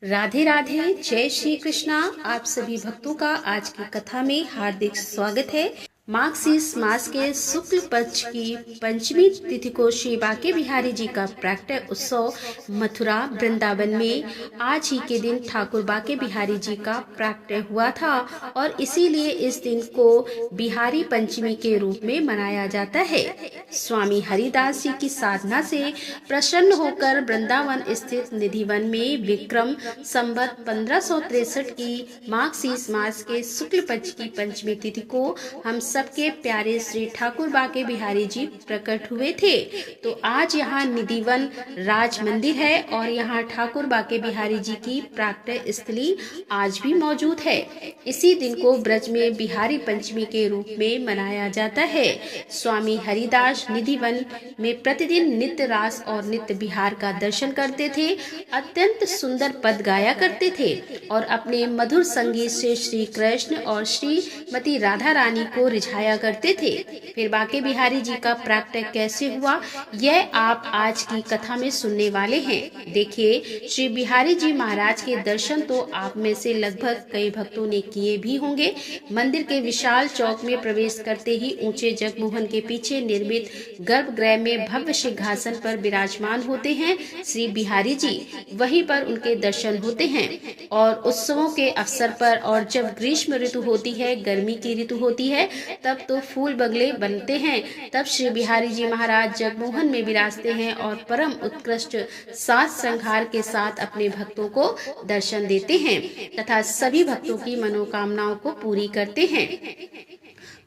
राधे राधे, जय श्री कृष्णा। आप सभी भक्तों का आज की कथा में हार्दिक स्वागत है। माघ मास के शुक्ल पक्ष की पंचमी तिथि को श्री बांके बिहारी जी का प्राकट्य उत्सव मथुरा वृंदावन में आज ही के दिन ठाकुर बांके बिहारी जी का प्राकट्य हुआ था और इसीलिए इस दिन को बिहारी पंचमी के रूप में मनाया जाता है। स्वामी हरिदास जी की साधना से प्रसन्न होकर वृंदावन स्थित निधिवन में विक्रम संवत 1563 की माघ मास के शुक्ल पक्ष की पंचमी तिथि को हम सबके प्यारे श्री ठाकुर बांके बिहारी जी प्रकट हुए थे। तो आज यहाँ निधिवन राज मंदिर है और यहाँ ठाकुर बांके बिहारी जी की प्राकट्य स्थली आज भी मौजूद है। इसी दिन को ब्रज में बिहारी पंचमी के रूप में मनाया जाता है। स्वामी हरिदास निधिवन में प्रतिदिन नित्य रास और नित्य बिहार का दर्शन करते थे, अत्यंत सुंदर पद गाया करते थे और अपने मधुर संगीत से श्री कृष्ण और श्रीमती राधा रानी को रिझाया करते थे। फिर बांके बिहारी जी का प्राकट्य कैसे हुआ, यह आप आज की कथा में सुनने वाले हैं। देखिए, श्री बिहारी जी महाराज के दर्शन तो आप में से लगभग कई भक्तों ने किए भी होंगे। मंदिर के विशाल चौक में प्रवेश करते ही ऊंचे जगमोहन के पीछे निर्मित गर्भगृह में भव्य सिंहासन पर विराजमान होते हैं श्री बिहारी जी। वहीं पर उनके दर्शन होते हैं और उत्सवों के अवसर पर और जब ग्रीष्म ऋतु होती है, गर्मी की ऋतु होती है, तब तो फूल बगले बनते हैं। तब श्री बिहारी जी महाराज जगमोहन में विराजते हैं और परम उत्कृष्ट साज श्रृंगार के साथ अपने भक्तों को दर्शन देते हैं तथा सभी भक्तों की मनोकामनाओं को पूरी करते हैं।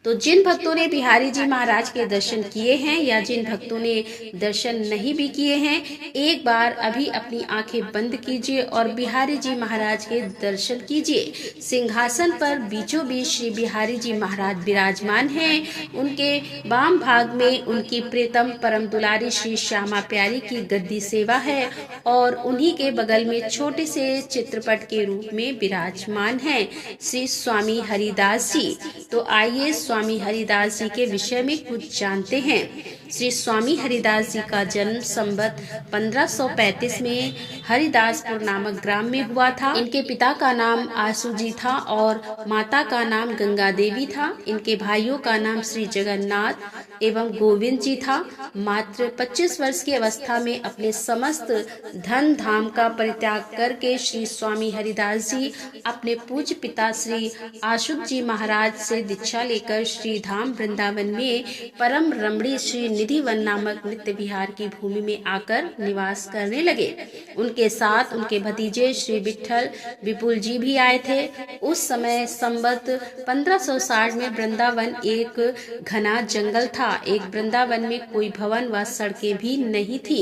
तो जिन भक्तों ने बिहारी जी महाराज के दर्शन किए हैं या जिन भक्तों ने दर्शन नहीं भी किए हैं, एक बार अभी अपनी आंखें बंद कीजिए और बिहारी जी महाराज के दर्शन कीजिए। सिंहासन पर बीचों बीच श्री बिहारी जी महाराज विराजमान हैं। उनके वाम भाग में उनकी प्रियतम परम दुलारी श्री श्यामा प्यारी की गद्दी सेवा है और उन्हीं के बगल में छोटे से चित्रपट के रूप में विराजमान हैं श्री स्वामी हरिदास जी। तो आइए स्वामी हरिदास जी के विषय में कुछ जानते हैं। श्री स्वामी हरिदास जी का जन्म संवत 1535 में हरिदासपुर नामक ग्राम में हुआ था। इनके पिता का नाम आसू जी था और माता का नाम गंगा देवी था। इनके भाइयों का नाम श्री जगन्नाथ एवं गोविंद जी था। मात्र 25 वर्ष की अवस्था में अपने समस्त धन धाम का परित्याग करके श्री स्वामी हरिदास जी अपने पूज्य पिता श्री आशुत जी महाराज से दीक्षा लेकर श्री धाम वृंदावन में परम रमणी श्री निधिवन नामक नित्य विहार की भूमि में आकर निवास करने लगे। उनके साथ उनके भतीजे श्री विठल विपुल जी भी आए थे। उस समय संवत 1560 में वृंदावन एक घना जंगल था। एक वृंदावन में कोई भवन व सड़कें भी नहीं थी।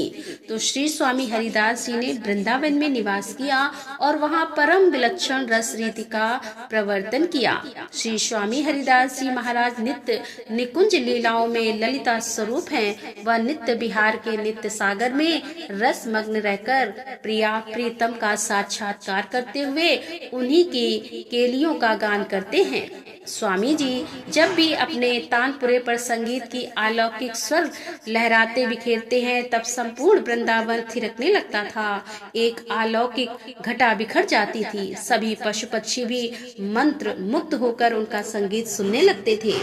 तो श्री स्वामी हरिदास जी ने वृंदावन में निवास किया और वहां परम विलक्षण रस रीति का प्रवर्तन किया। श्री स्वामी हरिदास जी महाराज नित्य निकुंज लीलाओं में ललिता स्वरूप हैं। वह नित्य बिहार के नित्य सागर में रस मग्न रहकर प्रिया प्रीतम का साक्षात्कार करते हुए उन्हीं की केलियों का गान करते हैं। स्वामी जी जब भी अपने तानपुरे पर संगीत की अलौकिक स्वर लहराते बिखेरते हैं, तब संपूर्ण वृंदावन थिरकने लगता था। एक अलौकिक घटा बिखर जाती थी। सभी पशु पक्षी भी मंत्र मुग्ध होकर उनका संगीत सुनने लगते थे।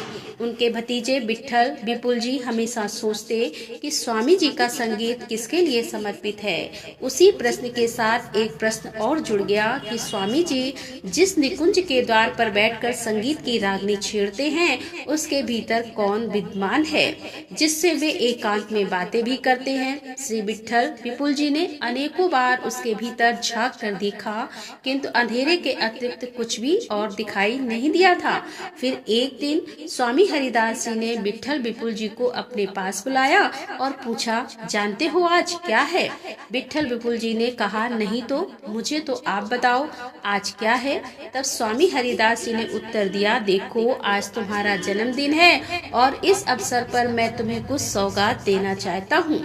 उनके भतीजे विठल विपुल जी हमेशा सोचते कि स्वामी जी का संगीत किसके लिए समर्पित है। उसी प्रश्न के साथ एक प्रश्न और जुड़ गया कि स्वामी जी जिस निकुंज के द्वार पर बैठकर संगीत की रागनी छेड़ते हैं, उसके भीतर कौन विद्यमान है जिससे वे एकांत में बातें भी करते हैं। श्री विठल विपुल जी ने अनेकों बार उसके भीतर झांक कर देखा, किंतु अंधेरे के अतिरिक्त कुछ भी और दिखाई नहीं दिया था। फिर एक दिन स्वामी हरिदास जी ने विठल विपुल जी को अपने पास बुलाया और पूछा, जानते हो आज क्या है? विठल विपुल जी ने कहा, नहीं तो मुझे तो आप बताओ आज क्या है। तब स्वामी हरिदास जी ने उत्तर दिया, देखो आज तुम्हारा जन्मदिन है और इस अवसर पर मैं तुम्हें कुछ सौगात देना चाहता हूँ।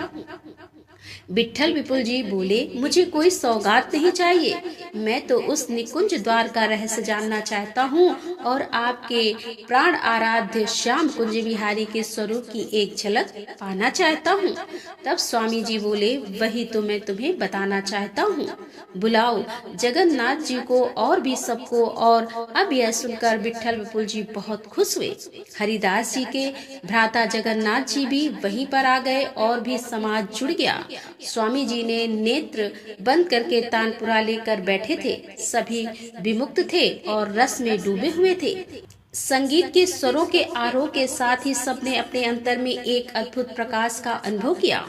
विट्ठल विपुल जी बोले, मुझे कोई सौगात नहीं चाहिए, मैं तो उस निकुंज द्वार का रहस्य जानना चाहता हूँ और आपके प्राण आराध्य श्याम कुंज बिहारी के स्वरूप की एक झलक पाना चाहता हूँ। तब स्वामी जी बोले, वही तो मैं तुम्हें बताना चाहता हूँ, बुलाओ जगन्नाथ जी को और भी सबको। और अब यह सुनकर विट्ठल विपुल जी बहुत खुश हुए। हरिदास जी के भ्राता जगन्नाथ जी भी वहीं पर आ गए और भी समाज जुड़ गया। स्वामी जी ने नेत्र बंद करके तानपुरा लेकर बैठे थे। सभी विमुक्त थे और रस में डूबे हुए थे। संगीत के स्वरों के आरोह के साथ ही सबने अपने अंतर में एक अद्भुत प्रकाश का अनुभव किया।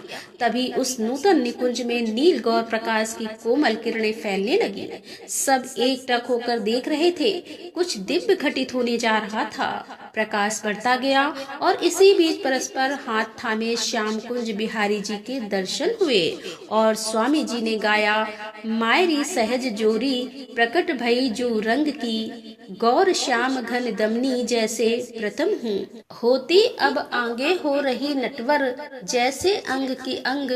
तभी उस नूतन निकुंज में नील गौर प्रकाश की कोमल किरणें फैलने लगी। सब एकटक होकर देख रहे थे। कुछ दिव्य घटित होने जा रहा था। प्रकाश बढ़ता गया और इसी बीच परस्पर हाथ थामे श्याम कुंज बिहारी जी के दर्शन हुए और स्वामी जी ने गाया, मायरी सहज जोरी प्रकट भई जो रंग की, गौर श्याम घन दमनी जैसे प्रथम हूँ, होती अब आगे हो रही नटवर, जैसे अंग की अंग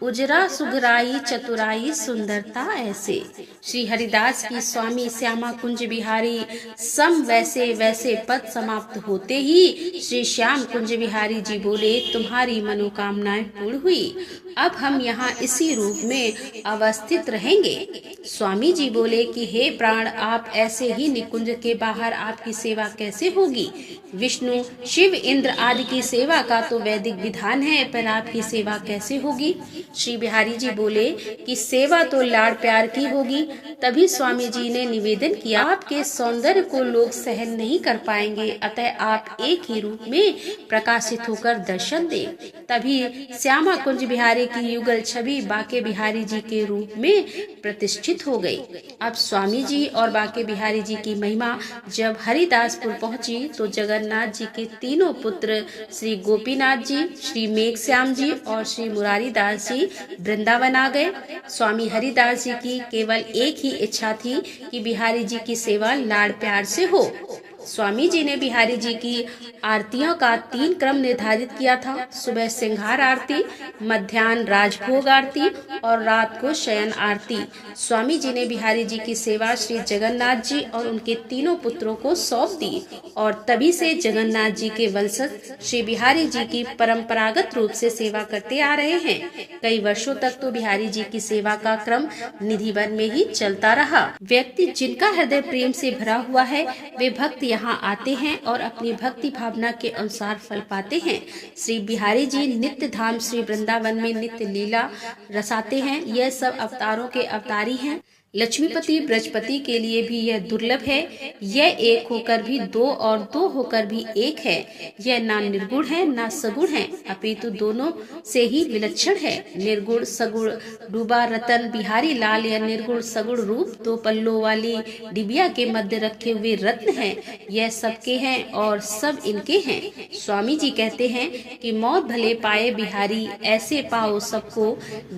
उजरा सुघराई चतुराई सुंदरता ऐसे। श्री हरिदास की स्वामी श्यामा कुंज बिहारी सम वैसे वैसे पद समाप्त होते ही श्री श्याम कुंज बिहारी जी बोले, तुम्हारी मनोकामनाएं पूर्ण हुई, अब हम यहाँ इसी रूप में अवस्थित रहेंगे। स्वामी जी बोले कि हे प्राण, आप ऐसे ही निकुंज के बाहर आपकी सेवा कैसे होगी? विष्णु शिव इंद्र आदि की सेवा का तो वैदिक विधान है, पर आपकी सेवा कैसे होगी? श्री बिहारी जी बोले कि सेवा तो लाड़ प्यार की होगी। तभी स्वामी जी ने निवेदन किया, आपके सौंदर्य को लोग सहन नहीं कर पाएंगे, अतः आप एक ही रूप में प्रकाशित होकर दर्शन दें। तभी श्यामा कुंज बिहारी की युगल छवि बाके बिहारी जी के रूप में प्रतिष्ठित हो गई। अब स्वामी जी और बाके बिहारी जी की महिमा जब हरिदासपुर पहुंची तो जगन्नाथ जी के तीनों पुत्र श्री गोपीनाथ जी, श्री मेघश्याम जी और श्री मुरारी दास जी वृंदावन आ गए। स्वामी हरिदास जी की केवल एक ही इच्छा थी कि बिहारी जी की सेवा लाड़ प्यार से हो। स्वामी जी ने बिहारी जी की आरतियों का 3 क्रम निर्धारित किया था। सुबह सिंगार आरती, मध्याह्न राजभोग आरती और रात को शयन आरती। स्वामी जी ने बिहारी जी की सेवा श्री जगन्नाथ जी और उनके तीनों पुत्रों को सौंप दी और तभी से जगन्नाथ जी के वंशज श्री बिहारी जी की परंपरागत रूप से सेवा करते आ रहे हैं। कई वर्षों तक तो बिहारी जी की सेवा का क्रम निधिवन में ही चलता रहा। व्यक्ति जिनका हृदय प्रेम से भरा हुआ है वे भक्त यहाँ आते हैं और अपनी भक्ति भावना के अनुसार फल पाते हैं। श्री बिहारी जी नित्य धाम श्री वृंदावन में नित्य लीला रसाते हैं। यह सब अवतारों के अवतारी हैं। लक्ष्मीपति ब्रजपति के लिए भी यह दुर्लभ है। यह एक होकर भी दो और दो होकर भी एक है। यह ना निर्गुण है ना सगुण है, अपितु दोनों से ही विलक्षण है। निर्गुण सगुण डूबा रतन बिहारी लाल या निर्गुण सगुण रूप 2 पल्लों वाली डिबिया के मध्य रखे हुए रत्न है। यह सबके हैं और सब इनके हैं। स्वामी जी कहते हैं कि मौत भले पाए बिहारी, ऐसे पाओ सबको,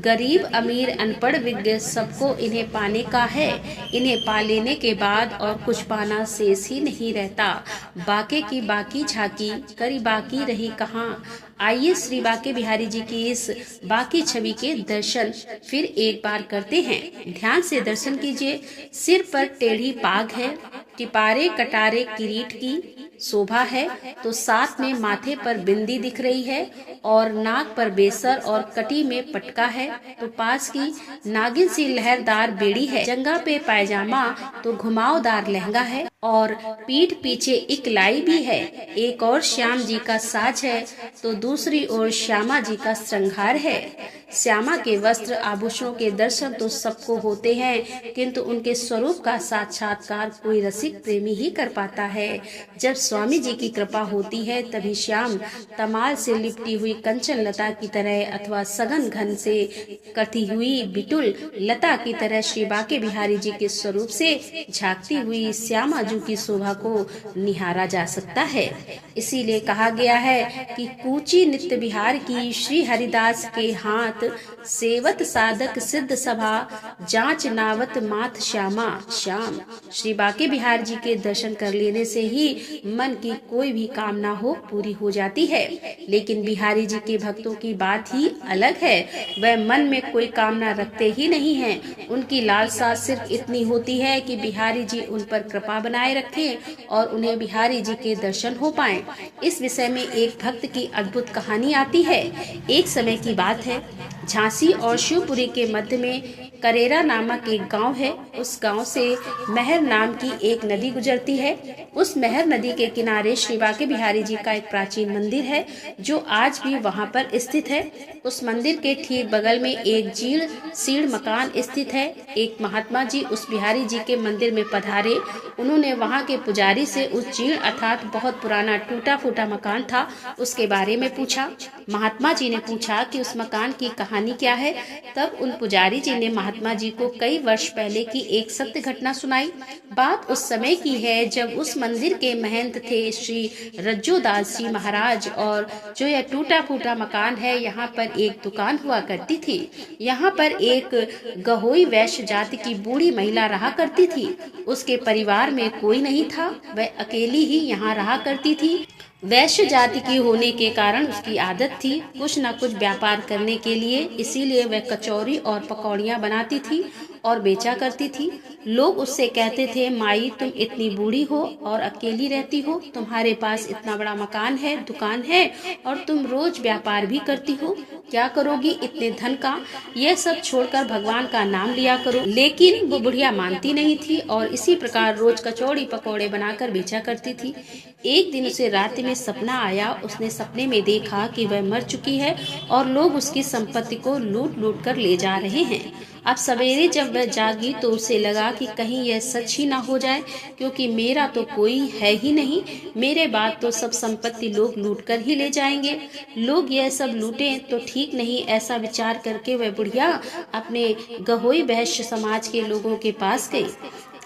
गरीब अमीर अनपढ़ विज्ञ सबको इन्हें पाने का है। इन्हें पा लेने के बाद और कुछ पाना शेष ही नहीं रहता। बाके की बाकी झांकी करी बाकी रही कहाँ। आइए श्री बाके बिहारी जी की इस बाकी छवि के दर्शन फिर एक बार करते हैं। ध्यान से दर्शन कीजिए। सिर पर टेढ़ी पाग है, टिपारे कटारे किरीट की शोभा है, तो साथ में माथे पर बिंदी दिख रही है और नाक पर बेसर और कटी में पटका है, तो पास की नागिन सी लहरदार बेड़ी है। जंगा पे पायजामा तो घुमावदार लहंगा है और पीठ पीछे एक लाई भी है। एक और श्याम जी का साज है तो दूसरी ओर श्यामा जी का श्रृंगार है। श्यामा के वस्त्र आभूषणों के दर्शन तो सबको होते हैं, किंतु उनके स्वरूप का साक्षात्कार कोई रसिक प्रेमी ही कर पाता है। जब स्वामी जी की कृपा होती है तभी श्याम तमाल से लिपटी हुई कंचन लता की तरह अथवा सघन घन से कटी हुई बिटुल लता की तरह श्री बाके बिहारी जी के स्वरूप से झांकती हुई श्यामा जी की शोभा को निहारा जा सकता है। इसीलिए कहा गया है कि कूची नित्य बिहार की श्री हरिदास के हाथ, सेवत साधक सिद्ध सभा, जांच नावत माथ श्यामा श्याम। श्री बाके बिहार जी के दर्शन कर लेने से ही मन की कोई भी कामना हो पूरी हो जाती है। लेकिन बिहारी बिहारी जी के भक्तों की बात ही अलग है। वह मन में कोई कामना रखते ही नहीं हैं। उनकी लालसा सिर्फ इतनी होती है कि बिहारी जी उन पर कृपा बनाए रखें और उन्हें बिहारी जी के दर्शन हो पाएं। इस विषय में एक भक्त की अद्भुत कहानी आती है। एक समय की बात है, झांसी और शिवपुरी के मध्य में करेरा नामक एक गांव है। उस गांव से महर नाम की एक नदी गुजरती है। उस महर नदी के किनारे श्री बांके बिहारी जी का एक प्राचीन मंदिर है, जो आज भी वहां पर स्थित है। उस मंदिर के ठीक बगल में एक जीर्ण मकान स्थित है। एक महात्मा जी उस बिहारी जी के मंदिर में पधारे। उन्होंने वहां के पुजारी से उस जीर्ण अर्थात बहुत पुराना टूटा फूटा मकान था उसके बारे में पूछा। महात्मा जी ने पूछा कि उस मकान की कहानी क्या है। तब उन पुजारी जी ने महात्मा जी को कई वर्ष पहले की एक सत्य घटना सुनाई। बात उस समय की है जब उस मंदिर के महंत थे श्री रज्जोदास जी महाराज, और जो यह टूटा फूटा मकान है, यहाँ पर एक दुकान हुआ करती थी। यहाँ पर एक गहोई वैश्य जाति की बूढ़ी महिला रहा करती थी। उसके परिवार में कोई नहीं था, वह अकेली ही यहाँ रहा करती थी। वैश्य जाति की होने के कारण उसकी आदत थी कुछ न कुछ व्यापार करने के लिए, इसीलिए वह कचौरी और पकौड़ियाँ बनाती थी और बेचा करती थी। लोग उससे कहते थे, माई तुम इतनी बूढ़ी हो और अकेली रहती हो, तुम्हारे पास इतना बड़ा मकान है, दुकान है और तुम रोज व्यापार भी करती हो, क्या करोगी इतने धन का? यह सब छोड़कर भगवान का नाम लिया करो। लेकिन वो बुढ़िया मानती नहीं थी और इसी प्रकार रोज कचौड़ी पकौड़े बनाकर बेचा करती थी। एक दिन उसे रात में सपना आया। उसने सपने में देखा कि वह मर चुकी है और लोग उसकी संपत्ति को लूट लूट कर ले जा रहे हैं। अब सवेरे जब वह जागी तो उसे लगा कि कहीं यह सच ही ना हो जाए, क्योंकि मेरा तो कोई है ही नहीं, मेरे बाद तो सब संपत्ति लोग लूट कर ही ले जाएंगे। लोग यह सब लूटें तो ठीक नहीं, ऐसा विचार करके वह बुढ़िया अपने गहोई वैश्य समाज के लोगों के पास गई।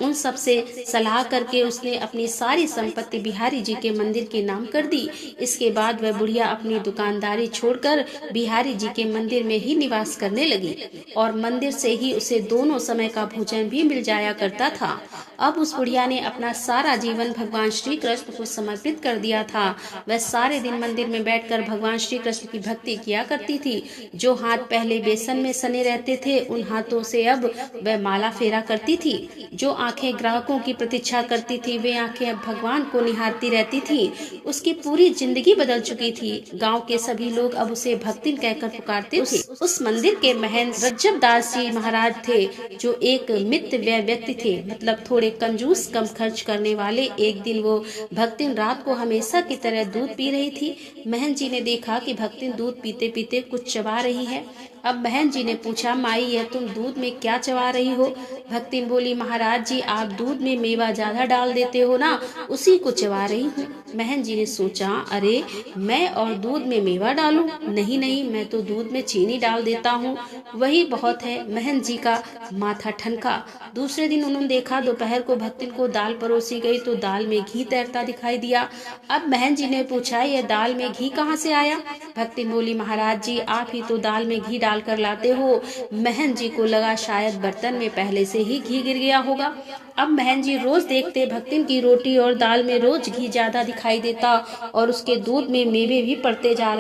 उन सब से सलाह करके उसने अपनी सारी संपत्ति बिहारी जी के मंदिर के नाम कर दी। इसके बाद वह बुढ़िया अपनी दुकानदारी छोड़कर बिहारी जी के मंदिर में ही निवास करने लगी और मंदिर से ही उसे दोनों समय का भोजन भी मिल जाया करता था। अब उस बुढ़िया ने अपना सारा जीवन भगवान श्री कृष्ण को समर्पित कर दिया था। वह सारे दिन मंदिर में बैठकर भगवान श्री कृष्ण की भक्ति किया करती थी। जो हाथ पहले बेसन में सने रहते थे, उन हाथों से अब वह माला फेरा करती थी। जो आंखें ग्राहकों की प्रतीक्षा करती थी, वे आंखें अब भगवान को निहारती रहती थी। उसकी पूरी जिंदगी बदल चुकी थी। गांव के सभी लोग अब उसे भक्तिन कहकर पुकारते थे। उस मंदिर के महंत रज्जबदास जी महाराज थे, जो एक मित व्यय व्यक्ति थे, मतलब थोड़े कंजूस कम खर्च करने वाले। एक दिन वो भक्तिन रात को हमेशा की तरह दूध पी रही थी। महंत जी ने देखा कि भक्तिन दूध पीते पीते कुछ चबा रही है। अब महंत जी ने पूछा, माई यह तुम दूध में क्या चबा रही हो? भक्तिन बोली, महाराज जी आप दूध में मेवा ज्यादा डाल देते हो ना, उसी को चबा रही हूँ। महंत जी ने सोचा, अरे मैं और दूध में मेवा डालूं? नहीं नहीं, मैं तो दूध में चीनी डाल देता हूँ, वही बहुत है। महंत जी का माथा ठनका। दूसरे दिन उन्होंने देखा दोपहर को भक्तिन को दाल परोसी गई तो दाल में घी तैरता दिखाई दिया। अब महंत जी ने पूछा, यह दाल में घी कहाँ से आया? भक्तिन बोली, महाराज जी आप ही तो दाल में घी डाल कर लाते हो। महंत जी को लगा शायद बर्तन में पहले से ही घी गिर गया होगा। अब महंत जी रोज देखते भक्तिन की रोटी और दाल में रोज घी ज्यादा दिखाई देता और उसके दूध में मेवे भी बढ़ते जा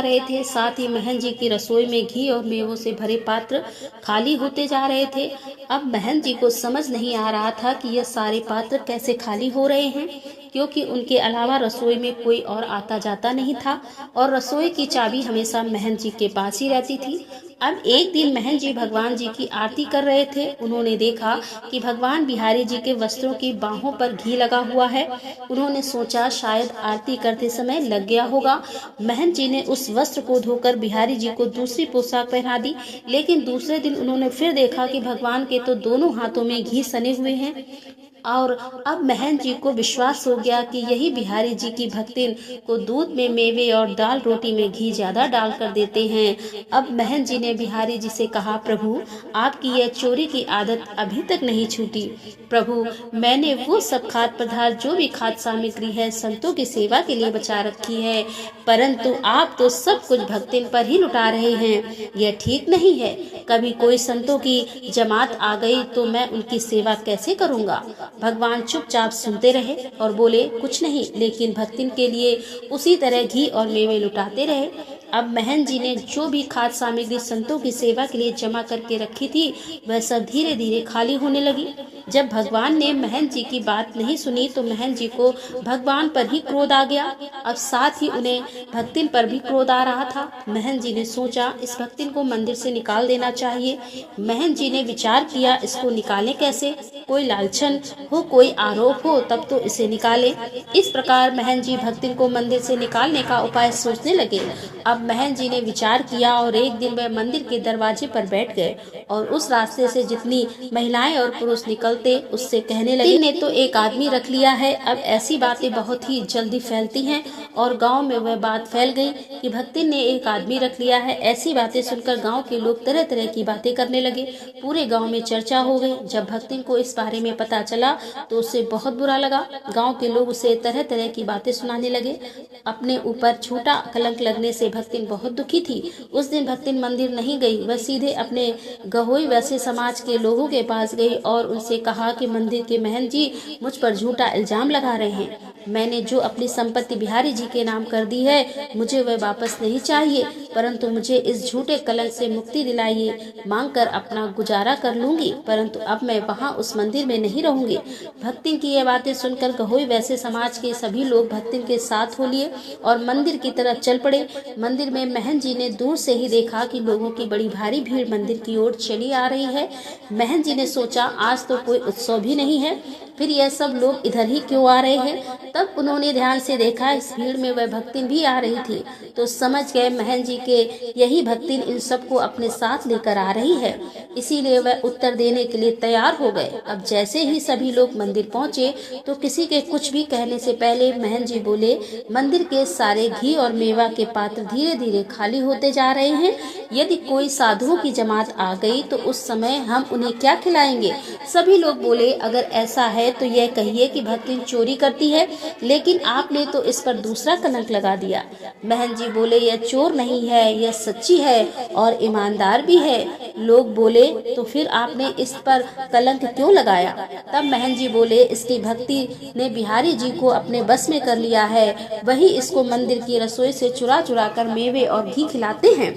रहे थे। साथ ही महंत जी की रसोई में घी और मेवों से भरे पात्र खाली होते जा रहे थे। अब महंत जी को समझ नहीं आ रहा था कि यह सारे पात्र कैसे खाली हो रहे हैं, क्योंकि उनके अलावा रसोई में कोई और आता जाता नहीं था और रसोई की चाबी हमेशा महंत जी के पास ही रहती थी। अब एक दिन महंत जी भगवान जी की आरती कर रहे थे। उन्होंने देखा कि भगवान बिहारी जी के वस्त्रों की बाहों पर घी लगा हुआ है। उन्होंने सोचा शायद आरती करते समय लग गया होगा। महंत जी ने उस वस्त्र को धोकर बिहारी जी को दूसरी पोशाक पहना दी। लेकिन दूसरे दिन उन्होंने फिर देखा कि भगवान के तो दोनों हाथों में घी सने हुए हैं और अब महंत जी को विश्वास हो गया कि यही बिहारी जी की भक्तिन को दूध में मेवे और दाल रोटी में घी ज्यादा डाल कर देते हैं। अब महंत जी ने बिहारी जी से कहा, प्रभु आपकी यह चोरी की आदत अभी तक नहीं छूटी। प्रभु मैंने वो सब खाद्य पदार्थ जो भी खाद्य सामग्री है संतों की सेवा के लिए बचा रखी है, परंतु आप तो सब कुछ भक्तिन पर ही लुटा रहे हैं। यह ठीक नहीं है। कभी कोई संतों की जमात आ गई तो मैं उनकी सेवा कैसे करूँगा? भगवान चुपचाप सुनते रहे और बोले कुछ नहीं, लेकिन भक्तिन के लिए उसी तरह घी और मेवे लुटाते रहे। अब महंत जी ने जो भी खाद्य सामग्री संतों की सेवा के लिए जमा करके रखी थी, वह सब धीरे धीरे खाली होने लगी। जब भगवान ने महंत जी की बात नहीं सुनी तो महंत जी को भगवान पर ही क्रोध आ गया। अब साथ ही उन्हें भक्तिन पर भी क्रोध आ रहा था। महंत जी ने सोचा इस भक्तिन को मंदिर से निकाल देना चाहिए। महंत जी ने विचार किया इसको निकालें कैसे, कोई लालछन हो, कोई आरोप हो, तब तो इसे निकाले। इस प्रकार महंत जी भक्तिन को मंदिर से निकालने का उपाय सोचने लगे। अब महंत जी ने विचार किया और एक दिन वह मंदिर के दरवाजे पर बैठ गए और उस रास्ते से जितनी महिलाएं और पुरुष निकलते उससे कहने लगे, ने तो एक आदमी रख लिया है। अब ऐसी बातें बहुत ही जल्दी फैलती हैं और गांव में वह बात फैल गई कि भक्तिन ने एक आदमी रख लिया है। ऐसी बातें सुनकर गांव के लोग तरह तरह की बातें करने लगे। पूरे गांव में चर्चा हो गई। जब भक्तिन को इस बारे में पता चला तो उसे बहुत बुरा लगा। गांव के लोग उसे तरह तरह की बातें सुनाने लगे। अपने ऊपर छोटा कलंक लगने से भक्तिन बहुत दुखी थी। उस दिन भक्तिन मंदिर नहीं गई, वह सीधे अपने गहोई वैसे समाज के लोगों के पास गई और उनसे कहा कि मंदिर के महंत जी मुझ पर झूठा इल्जाम लगा रहे हैं। मैंने जो अपनी संपत्ति बिहारी जी के नाम कर दी है, मुझे वह वापस नहीं चाहिए, परंतु मुझे इस झूठे कलंक से मुक्ति दिलाइए। मांगकर अपना गुजारा कर लूंगी, परंतु अब मैं वहां उस मंदिर में नहीं रहूंगी। भक्तिन की यह बातें सुनकर गहोई वैसे समाज के सभी लोग भक्तिन के साथ हो लिए और मंदिर की तरफ चल पड़े। मंदिर में महंत जी ने दूर से ही देखा कि लोगों की बड़ी भारी भीड़ मंदिर की ओर चली आ रही है। महंत जी ने सोचा आज तो कोई उत्सव भी नहीं है, फिर यह सब लोग इधर ही क्यों आ रहे हैं। तब उन्होंने ध्यान से देखा इस भीड़ में वह भक्तिन भी आ रही थी, तो समझ गए महंत जी के यही भक्तिन इन सबको अपने साथ लेकर आ रही है। इसीलिए वह उत्तर देने के लिए तैयार हो गए। अब जैसे ही सभी लोग मंदिर पहुंचे तो किसी के कुछ भी कहने से पहले महंत जी बोले, मंदिर के सारे घी और मेवा के पात्र धीरे धीरे खाली होते जा रहे हैं। यदि कोई साधुओं की जमात आ गई तो उस समय हम उन्हें क्या खिलाएंगे। सभी लोग बोले, अगर ऐसा है तो यह कहिए कि भक्तिन चोरी करती है, लेकिन आपने तो इस पर दूसरा कलंक लगा दिया। महंत जी बोले, यह चोर नहीं है, यह सच्ची है और ईमानदार भी है। लोग बोले, तो फिर आपने इस पर कलंक क्यों लगाया। तब महंत जी बोले, इसकी भक्ति ने बिहारी जी को अपने बस में कर लिया है, वही इसको मंदिर की रसोई से चुरा चुरा कर मेवे और घी खिलाते हैं।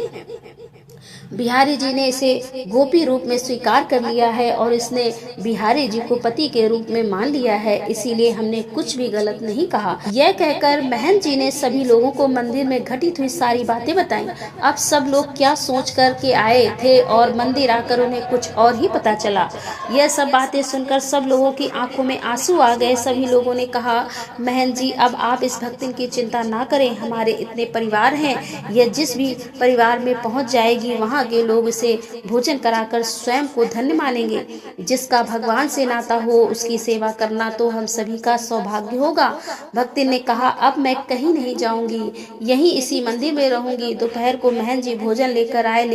बिहारी जी ने इसे गोपी रूप में स्वीकार कर लिया है और इसने बिहारी जी को पति के रूप में मान लिया है, इसीलिए हमने कुछ भी गलत नहीं कहा। यह कहकर महंत जी ने सभी लोगों को मंदिर में घटित हुई सारी बातें बताई। अब सब लोग क्या सोच कर के आए थे और मंदिर आकर उन्हें कुछ और ही पता चला। यह सब बातें सुनकर सब लोगों की आंखों में आंसू आ गए। सभी लोगों ने कहा, महंत जी अब आप इस भक्तिन की चिंता ना करें, हमारे इतने परिवार हैं, यह जिस भी परिवार में पहुंच जाएगी वहां के लोग इसे भोजन कराकर स्वयं को धन्य मानेंगे। जिसका भगवान से नाता हो उसकी सेवा करना तो हम सभी का सौभाग्य होगा। भक्तिन ने कहा, अब मैं कहीं नहीं जाऊंगी, यहीं इसी मंदिर में रहूंगी। दोपहर को महंत जी भोजन लेकर आए,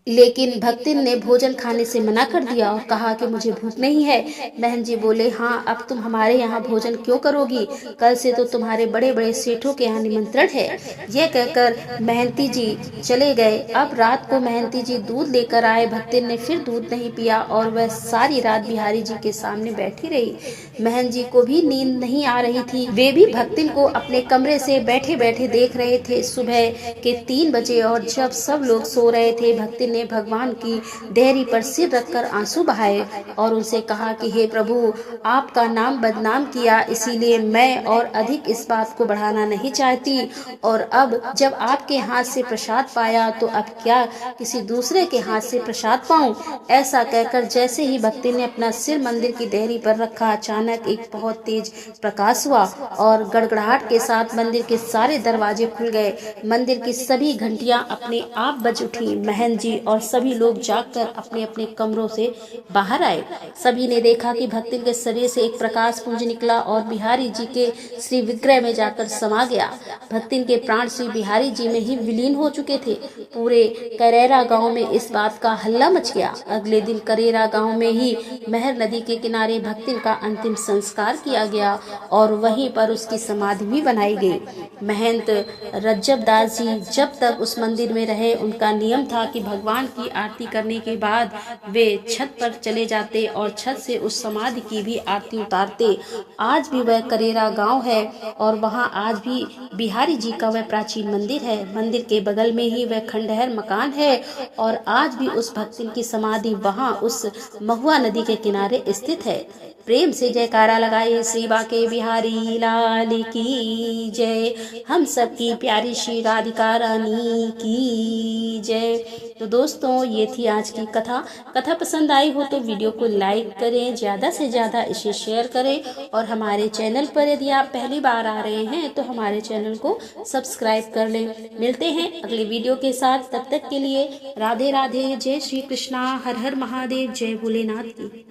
लेकिन भक्तिन ने भोजन खाने से मना कर दिया और कहा कि मुझे भूख नहीं है। महंत जी बोले, हाँ अब तुम हमारे यहाँ भोजन क्यों करोगी, कल से तो तुम्हारे बड़े बड़े सेठों के यहाँ निमंत्रण है। यह कहकर महंती जी चले गए। अब रात को महंती जी दूध लेकर आए। भक्तिन ने फिर दूध नहीं पिया और वह सारी रात बिहारी जी के सामने बैठी रही। महंत जी को भी नींद नहीं आ रही थी, वे भी भक्तिन को अपने कमरे से बैठे बैठे देख रहे थे। सुबह के 3 बजे और जब सब लोग सो रहे थे, भक्तिन ने भगवान की देहरी पर सिर रखकर आंसू बहाए और उनसे कहा कि हे प्रभु, आपका नाम बदनाम किया, इसीलिए मैं और अधिक इस बात को बढ़ाना नहीं चाहती, और अब जब आपके हाथ से प्रसाद पाया तो अब क्या किसी दूसरे के हाथ से प्रसाद पाऊं। ऐसा कहकर जैसे ही भक्ति ने अपना सिर मंदिर की देहरी पर रखा, अचानक एक बहुत तेज प्रकाश हुआ और गड़गड़ाहट के साथ मंदिर के सारे दरवाजे खुल गए। मंदिर की सभी घंटियां अपने आप बज उठी। महंत जी और सभी लोग जागकर अपने अपने कमरों से बाहर आए। सभी ने देखा कि भक्तिन के शरीर से एक प्रकाश पुंज निकला और बिहारी जी के श्री विग्रह में जाकर समा गया। भक्तिन के प्राण श्री बिहारी जी में ही विलीन हो चुके थे। पूरे करेरा गांव में इस बात का हल्ला मच गया। अगले दिन करेरा गांव में ही महर नदी के किनारे भक्तिन का अंतिम संस्कार किया गया और वहीं पर उसकी समाधि भी बनाई गई। महंत रज्जब दास जी जब तक उस मंदिर में रहे, उनका नियम था कि भगवान भगवान की आरती करने के बाद वे छत पर चले जाते और छत से उस समाधि की भी आरती उतारते। आज भी वह करेरा गांव है और वहां आज भी बिहारी जी का वह प्राचीन मंदिर है। मंदिर के बगल में ही वह खंडहर मकान है और आज भी उस भक्तिन की समाधि वहां उस महुआ नदी के किनारे स्थित है। प्रेम से जयकारा लगाए श्री बांके बिहारी लाल की जय। हम सबकी प्यारी श्री राधिका रानी की जय। तो दोस्तों, ये थी आज की कथा। कथा पसंद आई हो तो वीडियो को लाइक करें, ज़्यादा से ज़्यादा इसे शेयर करें और हमारे चैनल पर यदि आप पहली बार आ रहे हैं तो हमारे चैनल को सब्सक्राइब कर लें। मिलते हैं अगले वीडियो के साथ, तब तक के लिए राधे राधे, जय श्री कृष्णा, हर हर महादेव, जय भोलेनाथ की।